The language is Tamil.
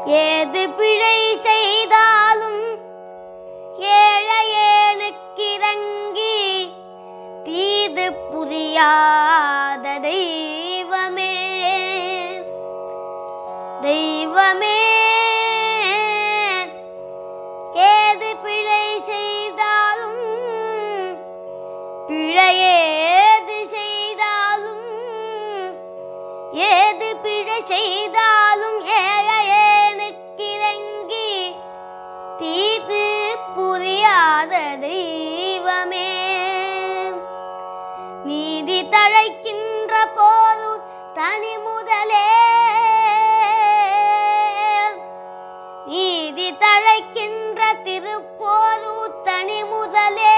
ஏது பிழை செய்தாலும் ஏழையேனுக்கிறங்கி தீது புரியாத தெய்வமே தெய்வமே. ஏது பிழை செய்தாலும் பிழையேது செய்தாலும் ஏது பிழை செய்தாலும் ஏழையேனுக்கிறங்கி தீது புரியாத தெய்வமே. நீதி தழைக்கின்ற போது தனி முதலே நீதி தழைக்கின்ற திருப்போரு தனி முதலே